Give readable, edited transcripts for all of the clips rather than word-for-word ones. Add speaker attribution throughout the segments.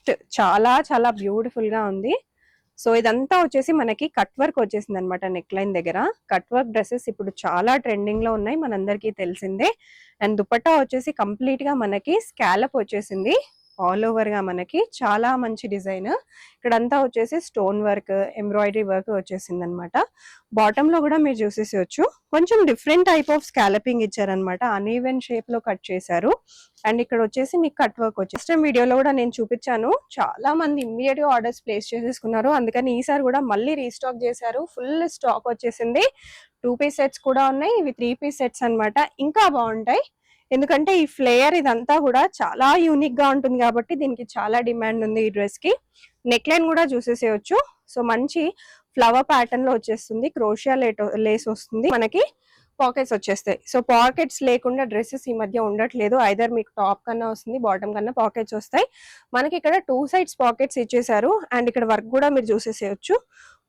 Speaker 1: First చాలా చాలా beautiful గా ఉంది. సో ఇదంతా వచ్చేసి మనకి కట్ వర్క్ వచ్చేసింది అనమాట. నెక్ లైన్ దగ్గర కట్ వర్క్ డ్రెస్సెస్ ఇప్పుడు చాలా ట్రెండింగ్ లో ఉన్నాయి, మనందరికీ తెలిసిందే. అండ్ దుపట్టా వచ్చేసి కంప్లీట్ గా మనకి స్కాలప్ వచ్చేసింది. ఆల్ ఓవర్ గా మనకి చాలా మంచి డిజైన్. ఇక్కడంతా వచ్చేసి స్టోన్ వర్క్, ఎంబ్రాయిడరీ వర్క్ వచ్చేసింది అనమాట. బాటమ్ లో కూడా మీరు చూసేసేయచ్చు, కొంచెం డిఫరెంట్ టైప్ ఆఫ్ స్కాలపింగ్ ఇచ్చారనమాట. అన్ఈవెన్ షేప్ లో కట్ చేశారు. అండ్ ఇక్కడ వచ్చేసి మీకు కట్ వర్క్ వచ్చేసి వీడియోలో కూడా నేను చూపించాను. చాలా మంది ఇమ్మీడియట్ గా ఆర్డర్స్ ప్లేస్ చేసేసుకున్నారు, అందుకని ఈసారి కూడా మళ్ళీ రీస్టాక్ చేశారు. ఫుల్ స్టాక్ వచ్చేసింది. 2 పీస్ సెట్స్ కూడా ఉన్నాయి, ఇవి 3 పీస్ సెట్స్ అనమాట. ఇంకా బాగుంటాయి, ఎందుకంటే ఈ ఫ్లేయర్ ఇదంతా కూడా చాలా యూనిక్ గా ఉంటుంది కాబట్టి దీనికి చాలా డిమాండ్ ఉంది ఈ డ్రెస్ కి. నెక్ లైన్ కూడా చూసేసేయచ్చు. సో మంచి ఫ్లవర్ ప్యాటర్న్ లో వచ్చేస్తుంది, క్రోషియా లేస్ వస్తుంది, మనకి పాకెట్స్ వచ్చేస్తాయి. సో పాకెట్స్ లేకుండా డ్రెస్సెస్ ఈ మధ్య ఉండట్లేదు. ఐదర్ మీకు టాప్ కన్నా వస్తుంది, బాటమ్ కన్నా పాకెట్స్ వస్తాయి. మనకి ఇక్కడ 2 సైడ్స్ పాకెట్స్ ఇచ్చేసారు. అండ్ ఇక్కడ వర్క్ కూడా మీరు చూసేసేయచ్చు.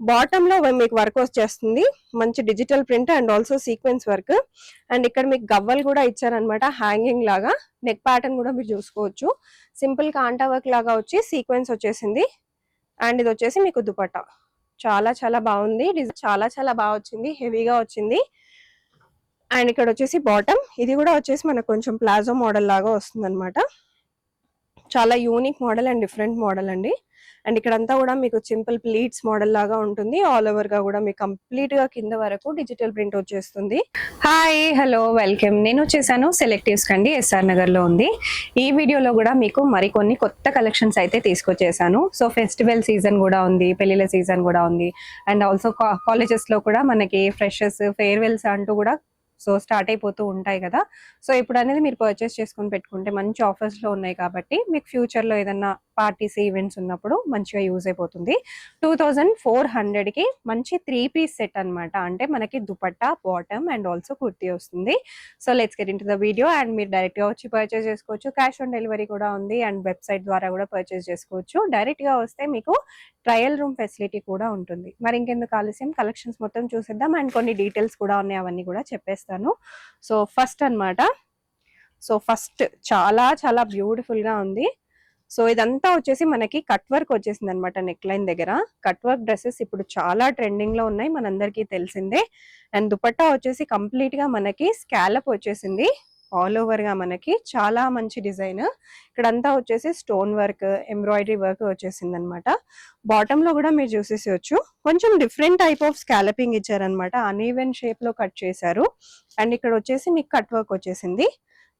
Speaker 1: బాటమ్ లో మీకు వర్క్ వచ్చేస్తుంది, మంచి digital print and also sequence work. And ఇక్కడ మీకు గవ్వలు కూడా ఇచ్చారనమాట, హ్యాంగింగ్ లాగా. నెక్ ప్యాటర్న్ కూడా మీరు చూసుకోవచ్చు, సింపుల్ కాంటా వర్క్ లాగా వచ్చి సీక్వెన్స్ వచ్చేసింది. అండ్ ఇది వచ్చేసి మీకు దుపట్టా. చాలా చాలా బాగుంది, చాలా చాలా బాగా వచ్చింది, హెవీగా వచ్చింది. అండ్ ఇక్కడ వచ్చేసి బాటమ్, ఇది కూడా వచ్చేసి మనకు కొంచెం ప్లాజో మోడల్ లాగా వస్తుంది అనమాట. చాలా unique model and different model అండి. అండ్ ఇక్కడంతా కూడా మీకు సింపుల్ ప్లీట్స్ మోడల్ లాగా ఉంటుంది. ఆల్ ఓవర్ గా కూడా మీకు కంప్లీట్ గా కింద వరకు డిజిటల్ ప్రింట్ వచ్చేస్తుంది. Hi, hello, welcome. నేను వచ్చేసాను సెలెక్టివ్స్ కండి, ఎస్ఆర్ నగర్ లో ఉంది. ఈ వీడియోలో కూడా మీకు మరికొన్ని కొత్త కలెక్షన్స్ అయితే తీసుకొచ్చేసాను. సో ఫెస్టివల్ సీజన్ కూడా ఉంది, పెళ్లిళ్ళ సీజన్ కూడా ఉంది. అండ్ ఆల్సో కాలేజెస్ లో కూడా మనకి ఫ్రెషర్స్, ఫేర్వెల్స్ అంటూ కూడా సో స్టార్ట్ అయిపోతూ ఉంటాయి కదా. సో ఇప్పుడు అనేది మీరు పర్చేస్ చేసుకుని పెట్టుకుంటే మంచి ఆఫర్స్ లో ఉన్నాయి కాబట్టి మీకు ఫ్యూచర్ లో ఏదన్నా పార్టీస్, ఈవెంట్స్ ఉన్నప్పుడు మంచిగా యూజ్ అయిపోతుంది. 2400 కి మంచి 3 పీస్ సెట్ అనమాట. అంటే మనకి dupatta, bottom and also kurti వస్తుంది. So let's get into the video. And మీరు డైరెక్ట్ గా వచ్చి పర్చేస్ చేసుకోవచ్చు, క్యాష్ ఆన్ డెలివరీ కూడా ఉంది. అండ్ వెబ్సైట్ ద్వారా కూడా పర్చేస్ చేసుకోవచ్చు. డైరెక్ట్ గా వస్తే మీకు ట్రయల్ రూమ్ ఫెసిలిటీ కూడా ఉంటుంది. మరి ఇంకెందుకు ఆలస్యం, కలెక్షన్స్ మొత్తం చూసేద్దాం. అండ్ కొన్ని డీటెయిల్స్ కూడా ఉన్నాయి, అవన్నీ కూడా చెప్పేస్తాను. సో ఫస్ట్ అన్నమాట, సో ఫస్ట్ చాలా చాలా బ్యూటిఫుల్ గా ఉంది. సో ఇదంతా వచ్చేసి మనకి కట్ వర్క్ వచ్చేసింది అనమాట. నెక్ లైన్ దగ్గర కట్ వర్క్ డ్రెస్సెస్ ఇప్పుడు చాలా ట్రెండింగ్ లో ఉన్నాయి, మనందరికీ తెలిసిందే. అండ్ దుపట్టా వచ్చేసి కంప్లీట్ గా మనకి స్కాలప్ వచ్చేసింది. ఆల్ ఓవర్ గా మనకి చాలా మంచి డిజైన్. ఇక్కడంతా వచ్చేసి స్టోన్ వర్క్, ఎంబ్రాయిడరీ వర్క్ వచ్చేసింది అనమాట. బాటమ్ లో కూడా మీరు చూసేసేయచ్చు, కొంచెం డిఫరెంట్ టైప్ ఆఫ్ స్కాలపింగ్ ఇచ్చారనమాట. అన్ఈవెన్ షేప్ లో కట్ చేశారు. అండ్ ఇక్కడ వచ్చేసి మీకు కట్ వర్క్ వచ్చేసింది.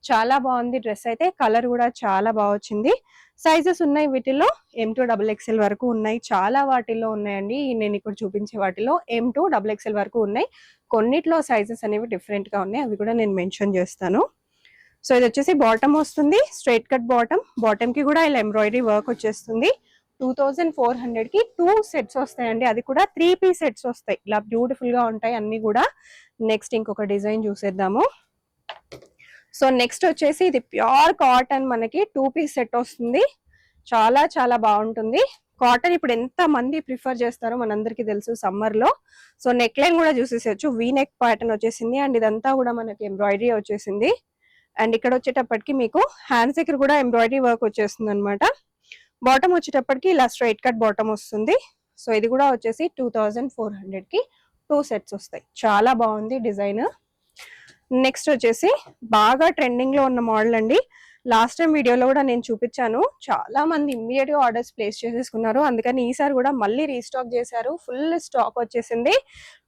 Speaker 1: చాలా బాగుంది డ్రెస్ అయితే, కలర్ కూడా చాలా బాగా వచ్చింది. సైజెస్ ఉన్నాయి వీటిలో M2XXL వరకు ఉన్నాయి, చాలా వాటిల్లో ఉన్నాయండి. నేను ఇప్పుడు చూపించే వాటిలో M2XXL వరకు ఉన్నాయి. కొన్నిట్లో సైజెస్ అనేవి డిఫరెంట్ గా ఉన్నాయి, అవి కూడా నేను మెన్షన్ చేస్తాను. సో ఇది వచ్చేసి బాటమ్ వస్తుంది, స్ట్రైట్ కట్ బాటమ్. బాటమ్ కి కూడా ఇలా ఎంబ్రాయిడరీ వర్క్ వచ్చేస్తుంది. 2400 కి 2 సెట్స్ వస్తాయండి, అది కూడా 3 పీస్ సెట్స్ వస్తాయి. ఇలా బ్యూటిఫుల్ గా ఉంటాయి అన్ని కూడా. నెక్స్ట్ ఇంకొక డిజైన్ చూసేద్దాము. సో నెక్స్ట్ వచ్చేసి ఇది ప్యూర్ కాటన్, మనకి 2 పీస్ సెట్ వస్తుంది. చాలా చాలా బాగుంటుంది. కాటన్ ఇప్పుడు ఎంత మంది ప్రిఫర్ చేస్తారో మనందరికీ తెలుసు సమ్మర్ లో. సో నెక్ లైన్ కూడా చూసేసేయచ్చు, వీ నెక్ ప్యాటర్న్ వచ్చేసింది. అండ్ ఇదంతా కూడా మనకి ఎంబ్రాయిడరీ వచ్చేసింది. అండ్ ఇక్కడ వచ్చేటప్పటికి మీకు హ్యాండ్స్ దగ్గర కూడా ఎంబ్రాయిడరీ వర్క్ వచ్చేస్తుంది అనమాట. బాటమ్ వచ్చేటప్పటికి ఇలా స్ట్రైట్ కట్ బాటమ్ వస్తుంది. సో ఇది కూడా వచ్చేసి 2400 కి 2 సెట్స్ వస్తాయి. చాలా బాగుంది డిజైన్. నెక్స్ట్ వచ్చేసి బాగా ట్రెండింగ్ లో ఉన్న మోడల్ అండి. లాస్ట్ టైం వీడియోలో కూడా నేను చూపించాను, చాలా మంది ఇమ్మీడియట్ గా ఆర్డర్స్ ప్లేస్ చేసేసుకున్నారు, అందుకని ఈసారి కూడా మళ్ళీ రీస్టాక్ చేశారు. ఫుల్ స్టాక్ వచ్చేసింది.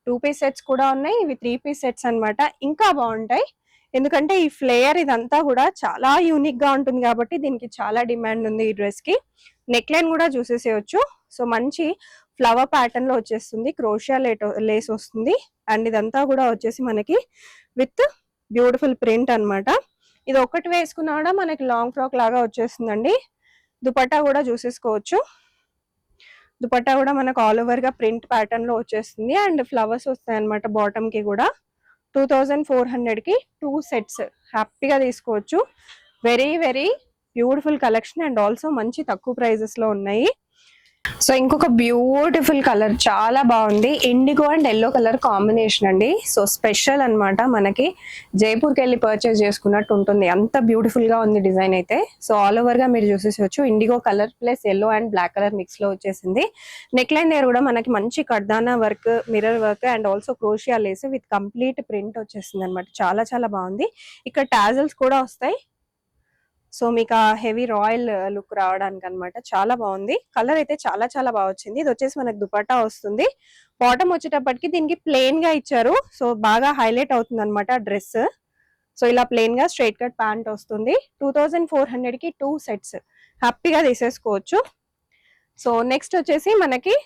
Speaker 1: 2 పీస్ సెట్స్ కూడా ఉన్నాయి, ఇవి 3 పీస్ సెట్స్ అనమాట. ఇంకా బాగుంటాయి, ఎందుకంటే ఈ ఫ్లేయర్ ఇదంతా కూడా చాలా యూనిక్ గా ఉంటుంది కాబట్టి దీనికి చాలా డిమాండ్ ఉంది ఈ డ్రెస్ కి. నెక్ లైన్ కూడా చూసేసేయచ్చు. సో మంచి ఫ్లవర్ ప్యాటర్న్ లో వచ్చేస్తుంది, క్రోషియా లేస్ వస్తుంది. అండ్ ఇదంతా కూడా వచ్చేసి మనకి విత్ బ్యూటిఫుల్ ప్రింట్ అన్నమాట. ఇది ఒకటి వేసుకున్నా కూడా మనకి లాంగ్ ఫ్రాక్ లాగా వచ్చేస్తుందండి. దుపట్టా కూడా చూసేసుకోవచ్చు, దుపట్టా కూడా మనకు ఆల్ ఓవర్ గా ప్రింట్ ప్యాటర్న్ లో వచ్చేస్తుంది. అండ్ ఫ్లవర్స్ వస్తాయి అనమాట బాటమ్ కి కూడా. 2400 కి 2 సెట్స్ హ్యాపీగా తీసుకోవచ్చు. Very very beautiful collection and also మంచి తక్కువ ప్రైజెస్ లో ఉన్నాయి. సో ఇంకొక బ్యూటిఫుల్ కలర్, చాలా బాగుంది. IndiGo and yellow colour combination అండి. సో స్పెషల్ అన్నమాట, మనకి జైపూర్కి వెళ్ళి పర్చేస్ చేసుకున్నట్టు ఉంటుంది, అంత బ్యూటిఫుల్ గా ఉంది డిజైన్ అయితే. సో ఆల్ ఓవర్ గా మీరు చూసేసొచ్చు, indigo colour plus yellow and black colour mix లో వచ్చేసింది. నెక్ లైన్ దగ్గర కూడా మనకి మంచి కర్దానా work, mirror work and also crochet lace with complete print వచ్చేసింది అనమాట. చాలా చాలా బాగుంది. ఇక్కడ టాజల్స్ కూడా వస్తాయి. సో మీకు ఆ హెవీ రాయల్ లుక్ రావడానికి అనమాట. చాలా బాగుంది. కలర్ అయితే చాలా చాలా బాగా వచ్చింది. ఇది వచ్చేసి మనకు దుపట్టా వస్తుంది. బాటమ్ వచ్చేటప్పటికి దీనికి ప్లెయిన్ గా ఇచ్చారు. సో బాగా హైలైట్ అవుతుంది అనమాట డ్రెస్. సో ఇలా ప్లెయిన్ గా స్ట్రైట్ కట్ ప్యాంట్ వస్తుంది. 2400 కి 2 సెట్స్ హ్యాపీగా తీసేసుకోవచ్చు. సో నెక్స్ట్ వచ్చేసి మనకి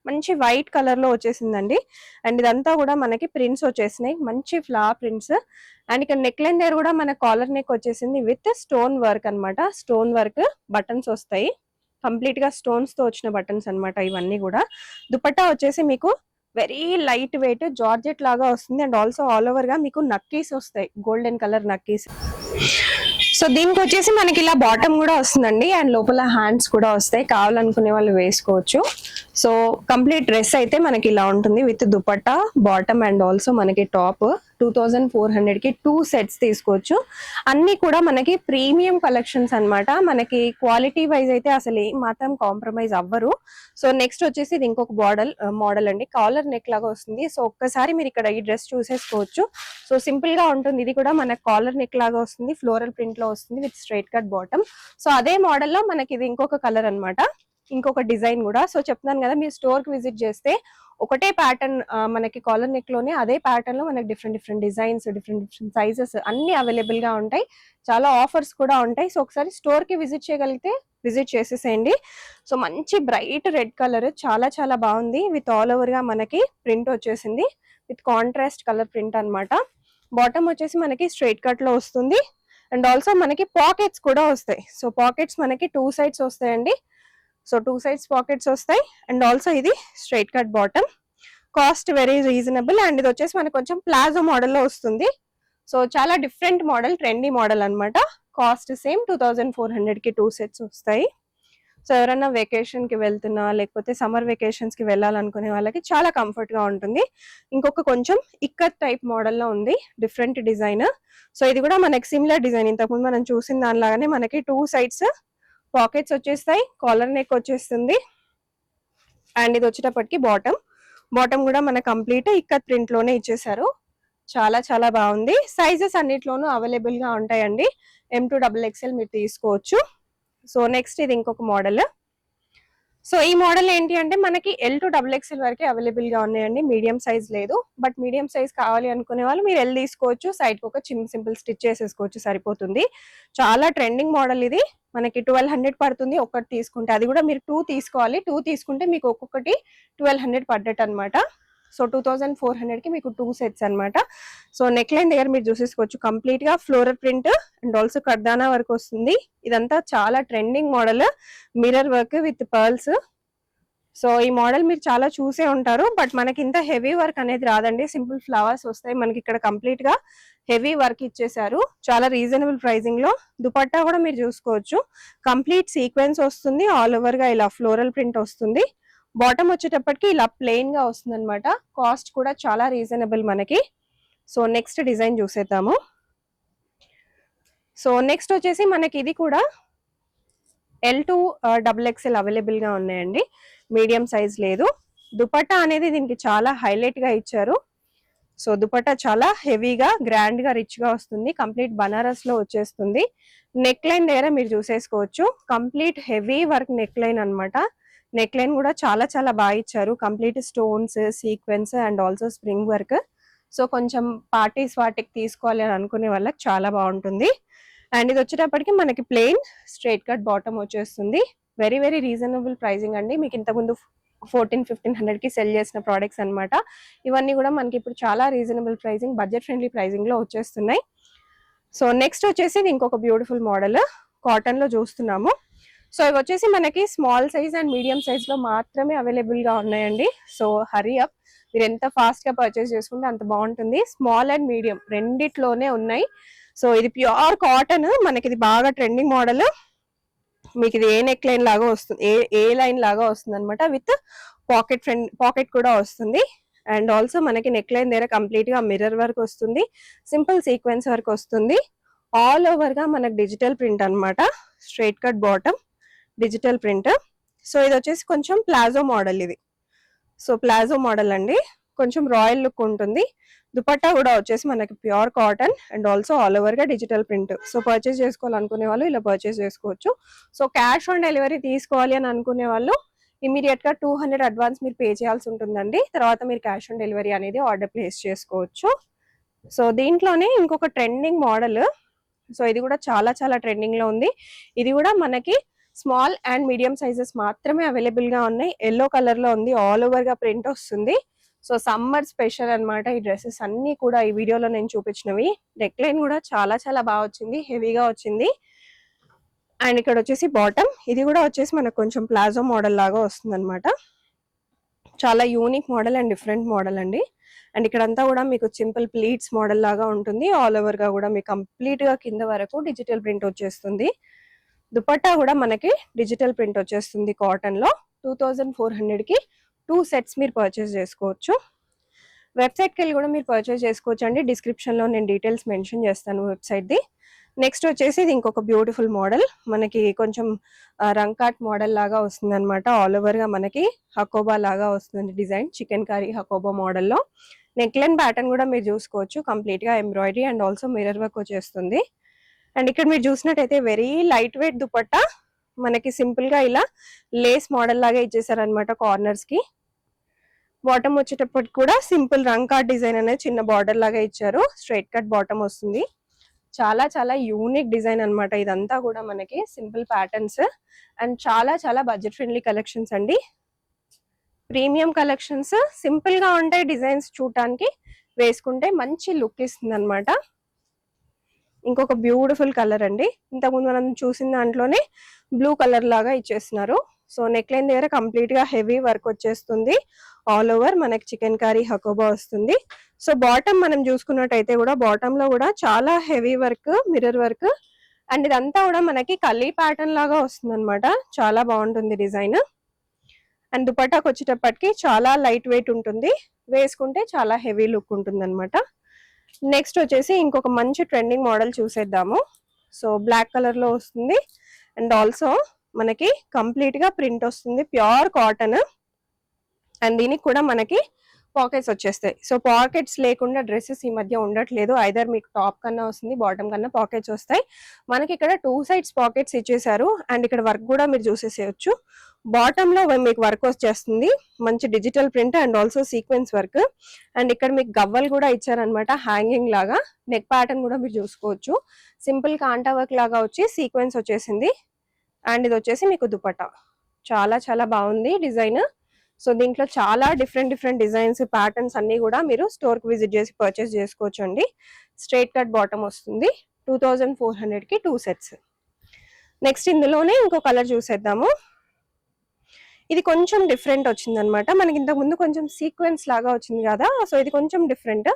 Speaker 1: మంచి వైట్ కలర్ లో వచ్చేసిందండి. అండ్ ఇదంతా కూడా మనకి ప్రింట్స్ వచ్చేసినాయి, మంచి ఫ్లవర్ ప్రింట్స్. అండ్ ఇక్కడ నెక్ లైన్ దగ్గర కూడా మన కాలర్ నెక్ వచ్చేసింది విత్ స్టోన్ వర్క్ అన్నమాట. స్టోన్ వర్క్ బటన్స్ వస్తాయి, కంప్లీట్ గా స్టోన్స్ తో వచ్చిన బటన్స్ అన్నమాట ఇవన్నీ కూడా. దుపట్టా వచ్చేసి మీకు వెరీ లైట్ వెయిట్ జార్జెట్ లాగా వస్తుంది. అండ్ ఆల్సో ఆల్ ఓవర్ గా మీకు నక్కీస్ వస్తాయి, గోల్డెన్ కలర్ నక్కీస్. సో దీనికి వచ్చేసి మనకి ఇలా బాటమ్ కూడా వస్తుందండి. అండ్ లోపల హ్యాండ్స్ కూడా వస్తాయి, కావాలనుకునే వాళ్ళు వేసుకోవచ్చు. సో కంప్లీట్ డ్రెస్ అయితే మనకి ఇలా ఉంటుంది with dupatta, bottom and also మనకి టాప్. 2400 కి 2 సెట్స్ తీసుకోవచ్చు. అన్ని కూడా మనకి ప్రీమియం కలెక్షన్స్ అన్నమాట. మనకి క్వాలిటీ వైజ్ అయితే అసలు ఏం మాత్రం కాంప్రమైజ్ అవ్వరు. సో నెక్స్ట్ వచ్చేసి ఇది ఇంకొక మోడల్ అండి, కాలర్ నెక్ లాగా వస్తుంది. సో ఒక్కసారి మీరు ఇక్కడ ఈ డ్రెస్ చూసేసుకోవచ్చు. సో సింపుల్ గా ఉంటుంది. ఇది కూడా మనకి కాలర్ నెక్ లాగా వస్తుంది, ఫ్లోరల్ ప్రింట్ లో వస్తుంది with straight cut bottom. So అదే మోడల్ లో మనకి ఇది ఇంకొక కలర్ అన్నమాట, ఇంకొక డిజైన్ కూడా. సో చెప్తున్నాను కదా, మీరు స్టోర్ కి విజిట్ చేస్తే ఒకటే ప్యాటర్న్ మనకి కాలర్ నెక్ లోనే అదే ప్యాటర్న్ లో మనకి different different designs, different sizes అన్ని అవైలబుల్ గా ఉంటాయి. చాలా ఆఫర్స్ కూడా ఉంటాయి. సో ఒకసారి స్టోర్ కి విజిట్ చేయగలిగితే విజిట్ చేసేసేయండి. సో మంచి బ్రైట్ రెడ్ కలర్, చాలా చాలా బాగుంది. విత్ ఆల్ ఓవర్ గా మనకి ప్రింట్ వచ్చేసింది విత్ కాంట్రాస్ట్ కలర్ ప్రింట్ అన్నమాట. బాటమ్ వచ్చేసి మనకి స్ట్రైట్ కట్ లో వస్తుంది. అండ్ ఆల్సో మనకి పాకెట్స్ కూడా వస్తాయి. సో పాకెట్స్ మనకి 2 సైడ్స్ వస్తాయండి. సో 2 సైడ్స్ పాకెట్స్ వస్తాయి. అండ్ ఆల్సో ఇది straight cut bottom. Cost very reasonable. And ఇది వచ్చేసి మనకి కొంచెం ప్లాజో మోడల్ లో వస్తుంది. సో చాలా డిఫరెంట్ మోడల్, ట్రెండీ మోడల్ అన్నమాట. కాస్ట్ సేమ్ 2400 కి 2 సెట్స్ వస్తాయి. సో ఎవరైనా వెకేషన్ కి వెళ్తున్నా, లేకపోతే సమ్మర్ వెకేషన్స్ కి వెళ్ళాలనుకునే వాళ్ళకి చాలా కంఫర్ట్ గా ఉంటుంది. ఇంకొక కొంచెం ఇక్కత్ టైప్ మోడల్ లో ఉంది, డిఫరెంట్ డిజైన్. సో ఇది కూడా మనకి సిమిలర్ డిజైన్, ఇంతకుముందు మనం చూసిన దానిలాగానే మనకి 2 సైడ్స్ పాకెట్స్ వచ్చేస్తాయి, కాలర్ నెక్ వచ్చేస్తుంది. అండ్ ఇది వచ్చేటప్పటికి బాటమ్ కూడా మన కంప్లీట్ ఇక్కత్ ప్రింట్ లోనే ఇచ్చేసారు. చాలా చాలా బాగుంది. సైజెస్ అన్నిట్లోనూ అవైలబుల్ గా ఉంటాయండి. M2XXL మీరు తీసుకోవచ్చు. సో నెక్స్ట్ ఇది ఇంకొక మోడల్. సో ఈ మోడల్ ఏంటి అంటే మనకి L2XXL వరకే అవైలబుల్ గా ఉన్నాయండి, మీడియం సైజ్ లేదు. బట్ మీడియం సైజ్ కావాలి అనుకునే వాళ్ళు మీరు L తీసుకోవచ్చు, సైడ్ కి ఒక సింపుల్ స్టిచ్ చేసేసుకోవచ్చు, సరిపోతుంది. చాలా ట్రెండింగ్ మోడల్ ఇది. మనకి 1200 పడుతుంది ఒకటి తీసుకుంటే. అది కూడా మీరు 2 తీసుకోవాలి. 2 తీసుకుంటే మీకు ఒక్కొక్కటి 1200 పడ్డట్టు అనమాట. సో 2400 కి మీకు 2 సెట్స్ అన్నమాట. సో నెక్ లైన్ దగ్గర మీరు చూసేసుకోవచ్చు, కంప్లీట్ గా ఫ్లోరల్ ప్రింట్ అండ్ ఆల్సో కర్దానా వర్క్ వస్తుంది. ఇదంతా చాలా trending model, mirror work with pearls. So ఈ మోడల్ మీరు చాలా చూసే ఉంటారు. బట్ మనకి ఇంత హెవీ వర్క్ అనేది రాదండి, సింపుల్ ఫ్లవర్స్ వస్తాయి మనకి. ఇక్కడ కంప్లీట్ గా హెవీ వర్క్ ఇచ్చేసారు, చాలా రీజనబుల్ ప్రైసింగ్ లో. దుపట్టా కూడా మీరు చూసుకోవచ్చు, కంప్లీట్ సీక్వెన్స్ వస్తుంది, ఆల్ ఓవర్ గా ఇలా ఫ్లోరల్ ప్రింట్ వస్తుంది. బాటమ్ వచ్చేటప్పటికి ఇలా ప్లెయిన్ గా వస్తుంది అనమాట. కాస్ట్ కూడా చాలా రీజనబుల్ మనకి. సో నెక్స్ట్ డిజైన్ చూసేద్దాము. సో నెక్స్ట్ వచ్చేసి మనకి ఇది కూడా L2XXL అవైలబుల్ గా ఉన్నాయండి, మీడియం సైజ్ లేదు. దుపట్టా అనేది దీనికి చాలా హైలైట్ గా ఇచ్చారు. సో దుపట్టా చాలా హెవీగా, గ్రాండ్ గా, రిచ్ గా వస్తుంది. కంప్లీట్ బనారస్ లో వచ్చేస్తుంది. నెక్ లైన్ దగ్గర మీరు చూసేసుకోవచ్చు, complete heavy work neck line అనమాట. నెక్ లైన్ కూడా చాలా చాలా బాగా ఇచ్చారు, complete stones, sequins and also spring work. So కొంచెం పార్టీస్ వాటికి తీసుకోవాలి అని అనుకునే వాళ్ళకి చాలా బాగుంటుంది. అండ్ ఇది వచ్చేటప్పటికి మనకి ప్లెయిన్ స్ట్రైట్ కట్ బాటమ్ వచ్చేస్తుంది. వెరీ వెరీ రీజనబుల్ ప్రైసింగ్ అండి. మీకు ఇంతకుముందు 1400-1500 కి సెల్ చేసిన ప్రోడక్ట్స్ అన్నమాట. ఇవన్నీ కూడా మనకి ఇప్పుడు చాలా reasonable pricing, budget friendly pricing లో వచ్చేస్తున్నాయి. సో నెక్స్ట్ వచ్చేసి ఇంకొక బ్యూటిఫుల్ మోడల్ కాటన్ లో చూస్తున్నాము. సో ఇవి వచ్చేసి మనకి small size and medium size లో మాత్రమే అవైలబుల్ గా ఉన్నాయండి. సో హరీ అప్, మీరు ఎంత ఫాస్ట్ గా పర్చేస్ చేసుకుంటే అంత బాగుంటుంది. స్మాల్ అండ్ మీడియం రెండిట్లోనే ఉన్నాయి. సో ఇది ప్యూర్ కాటన్, మనకి ఇది బాగా ట్రెండింగ్ మోడల్. మీకు ఇది ఏ నెక్ లైన్ లాగా వస్తుంది, ఏ లైన్ లాగా వస్తుంది అనమాట. విత్ పాకెట్ కూడా వస్తుంది. అండ్ ఆల్సో మనకి నెక్ లైన్ దగ్గర కంప్లీట్ గా మిర్రర్ వర్క్ వస్తుంది, సింపుల్ సీక్వెన్స్ వర్క్ వస్తుంది. ఆల్ ఓవర్ గా మనకి డిజిటల్ ప్రింట్ అనమాట. Straight cut bottom, digital print. So ఇది వచ్చేసి కొంచెం ప్లాజో మోడల్ ఇది. సో ప్లాజో మోడల్ అండి, కొంచెం రాయల్ లుక్ ఉంటుంది. దుపట్టా కూడా వచ్చేసి మనకి pure cotton and also all over గా డిజిటల్ ప్రింట్. సో పర్చేస్ చేసుకోవాలనుకునే వాళ్ళు ఇలా పర్చేస్ చేసుకోవచ్చు. సో క్యాష్ ఆన్ డెలివరీ తీసుకోవాలి అని అనుకునే వాళ్ళు ఇమీడియట్ గా 200 అడ్వాన్స్ మీరు పే చేయాల్సి ఉంటుందండి. తర్వాత మీరు క్యాష్ ఆన్ డెలివరీ అనేది ఆర్డర్ ప్లేస్ చేసుకోవచ్చు. సో దీంట్లోనే ఇంకొక ట్రెండింగ్ మోడల్. సో ఇది కూడా చాలా చాలా ట్రెండింగ్ లో ఉంది. ఇది కూడా మనకి స్మాల్ అండ్ మీడియం సైజెస్ మాత్రమే అవైలబుల్ గా ఉన్నాయి. ఎల్లో కలర్ లో ఉంది, ఆల్ ఓవర్ గా ప్రింట్ వస్తుంది. సో సమ్మర్ స్పెషల్ అన్నమాట ఈ డ్రెస్సెస్ అన్ని కూడా. ఈ వీడియోలో నేను చూపించినవి నెక్ లైన్ కూడా చాలా చాలా బాగా వచ్చింది, హెవీగా వచ్చింది. అండ్ ఇక్కడ వచ్చేసి బాటమ్, ఇది కూడా వచ్చేసి మనకు కొంచెం ప్లాజో మోడల్ లాగా వస్తుంది అనమాట. చాలా unique model and different model అండి. అండ్ ఇక్కడంతా కూడా మీకు సింపుల్ ప్లీట్స్ మోడల్ లాగా ఉంటుంది. ఆల్ ఓవర్ గా కూడా మీకు కంప్లీట్ గా కింద వరకు డిజిటల్ ప్రింట్ వచ్చేస్తుంది. దుపట్టా కూడా మనకి డిజిటల్ ప్రింట్ వచ్చేస్తుంది కాటన్ లో. 2400 కి 2 సెట్స్ మీరు పర్చేస్ చేసుకోవచ్చు. వెబ్సైట్కి వెళ్ళి కూడా మీరు పర్చేస్ చేసుకోవచ్చు అండి. డిస్క్రిప్షన్ లో నేను డీటెయిల్స్ మెన్షన్ చేస్తాను వెబ్సైట్ ది. నెక్స్ట్ వచ్చేసి ఇది ఇంకొక బ్యూటిఫుల్ మోడల్, మనకి కొంచెం రంకాట్ మోడల్ లాగా వస్తుంది అనమాట. ఆల్ ఓవర్ గా మనకి హకోబా లాగా వస్తుంది డిజైన్, చికెన్ కర్రీ హకోబా మోడల్లో. నెక్ లైన్ ప్యాటర్న్ కూడా మీరు చూసుకోవచ్చు, కంప్లీట్ గా embroidery and also mirror work వచ్చేస్తుంది. అండ్ ఇక్కడ మీరు చూసినట్టయితే వెరీ లైట్ వెయిట్ దుపట్టా, మనకి సింపుల్ గా ఇలా లేస్ మోడల్ లాగా ఇచ్చేసారనమాట కార్నర్స్ కి. బాటమ్ వచ్చేటప్పటికి కూడా సింపుల్ రంకాట్ డిజైన్ అనేది చిన్న బార్డర్ లాగా ఇచ్చారు. స్ట్రైట్ కట్ బాటమ్ వస్తుంది. చాలా చాలా యూనిక్ డిజైన్ అనమాట. ఇదంతా కూడా మనకి సింపుల్ ప్యాటర్న్స్ అండ్ చాలా చాలా బడ్జెట్ ఫ్రెండ్లీ కలెక్షన్స్ అండి. ప్రీమియం కలెక్షన్స్, సింపుల్ గా ఉంటాయి డిజైన్స్, చూడటానికి వేసుకుంటే మంచి లుక్ ఇస్తుంది అనమాట. ఇంకొక బ్యూటిఫుల్ కలర్ అండి, ఇంతకుముందు మనం చూసిన దాంట్లోనే బ్లూ కలర్ లాగా ఇచ్చేస్తున్నారు. సో నెక్ లైన్ దగ్గర కంప్లీట్ గా హెవీ వర్క్ వచ్చేస్తుంది. ఆల్ ఓవర్ మనకి చికెన్ కర్రీ హకోబా వస్తుంది. సో బాటమ్ మనం చూసుకున్నట్టయితే కూడా బాటమ్ లో కూడా చాలా heavy work, mirror work. And ఇదంతా కూడా మనకి కలీ ప్యాటర్న్ లాగా వస్తుంది అనమాట. చాలా బాగుంటుంది డిజైన్. అండ్ దుపట్టాకి వచ్చేటప్పటికి చాలా లైట్ వెయిట్ ఉంటుంది, వేసుకుంటే చాలా హెవీ లుక్ ఉంటుంది అనమాట. నెక్స్ట్ వచ్చేసి ఇంకొక మంచి ట్రెండింగ్ మోడల్ చూసేద్దాము. సో బ్లాక్ కలర్ లో వస్తుంది అండ్ ఆల్సో మనకి కంప్లీట్ గా ప్రింట్ వస్తుంది, ప్యూర్ కాటన్. అండ్ దీనికి కూడా మనకి పాకెట్స్ వచ్చేస్తాయి. సో పాకెట్స్ లేకుండా డ్రెస్సెస్ ఈ మధ్య ఉండట్లేదు. ఐదర్ మీకు టాప్ కన్నా వస్తుంది, బాటమ్ కన్నా పాకెట్స్ వస్తాయి. మనకి ఇక్కడ 2 సైడ్స్ పాకెట్స్ ఇచ్చేసారు. అండ్ ఇక్కడ వర్క్ కూడా మీరు చూసేసేయచ్చు. బాటమ్ లో మీకు వర్క్ వచ్చేస్తుంది, మంచి digital print and also sequence work. And ఇక్కడ మీకు గవ్వలు కూడా ఇచ్చారనమాట హ్యాంగింగ్ లాగా. నెక్ ప్యాటర్న్ కూడా మీరు చూసుకోవచ్చు, సింపుల్ కాంటా వర్క్ లాగా వచ్చి సీక్వెన్స్ వచ్చేసింది. అండ్ ఇది వచ్చేసి మీకు దుపట్టా, చాలా చాలా బాగుంది డిజైన్. సో దీంట్లో చాలా డిఫరెంట్ డిజైన్స్, ప్యాటర్న్స్ అన్ని కూడా మీరు స్టోర్ కి విజిట్ చేసి పర్చేస్ చేసుకోవచ్చు అండి. స్ట్రైట్ కట్ బాటమ్ వస్తుంది. 2400 కి 2 సెట్స్. నెక్స్ట్ ఇందులోనే ఇంకో కలర్ చూసేద్దాము. ఇది కొంచెం డిఫరెంట్ వచ్చింది అనమాట. మనకి ఇంతకు ముందు కొంచెం సీక్వెన్స్ లాగా వచ్చింది కదా, సో ఇది కొంచెం డిఫరెంట్.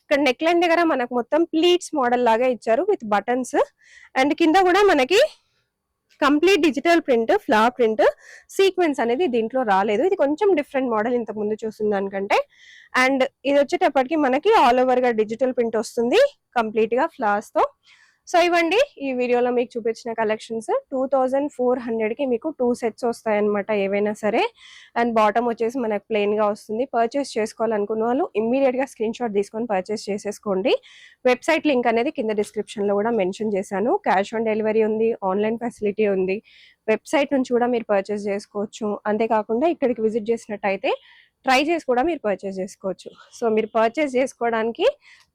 Speaker 1: ఇక్కడ నెక్ లైన్ దగ్గర మనకు మొత్తం ప్లీట్స్ మోడల్ లాగా ఇచ్చారు విత్ బటన్స్. అండ్ కింద కూడా మనకి complete digital print, flower print, sequence అనేది దీంట్లో రాలేదు. ఇది కొంచెం డిఫరెంట్ మోడల్ ఇంతకు ముందు చూసిన దానికంటే. అండ్ ఇది వచ్చేటప్పటికి మనకి ఆల్ ఓవర్ గా డిజిటల్ ప్రింట్ వస్తుంది కంప్లీట్ గా ఫ్లవర్స్ తో. సో ఇవ్వండి ఈ వీడియోలో మీకు చూపించిన కలెక్షన్స్. 2400 కి మీకు 2 సెట్స్ వస్తాయి అనమాట ఏవైనా సరే. అండ్ బాటమ్ వచ్చేసి మనకు ప్లెయిన్ గా వస్తుంది. పర్చేస్ చేసుకోవాలనుకున్న వాళ్ళు ఇమ్మీడియట్ గా స్క్రీన్ షాట్ తీసుకొని పర్చేస్ చేసేసుకోండి. వెబ్సైట్ లింక్ అనేది కింద డిస్క్రిప్షన్ లో కూడా మెన్షన్ చేశాను. క్యాష్ ఆన్ డెలివరీ ఉంది, ఆన్లైన్ ఫెసిలిటీ ఉంది. వెబ్సైట్ నుంచి కూడా మీరు పర్చేస్ చేసుకోవచ్చు. అంతేకాకుండా ఇక్కడికి విజిట్ చేసినట్టయితే ట్రై చేసి కూడా మీరు పర్చేస్ చేసుకోవచ్చు. సో మీరు పర్చేస్ చేసుకోవడానికి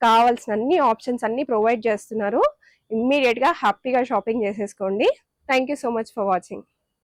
Speaker 1: కావాల్సిన అన్ని ఆప్షన్స్ అన్ని ప్రొవైడ్ చేస్తున్నారు. ఇమ్మీడియట్ గా హ్యాపీగా షాపింగ్ చేసేసుకోండి. Thank you so much for watching.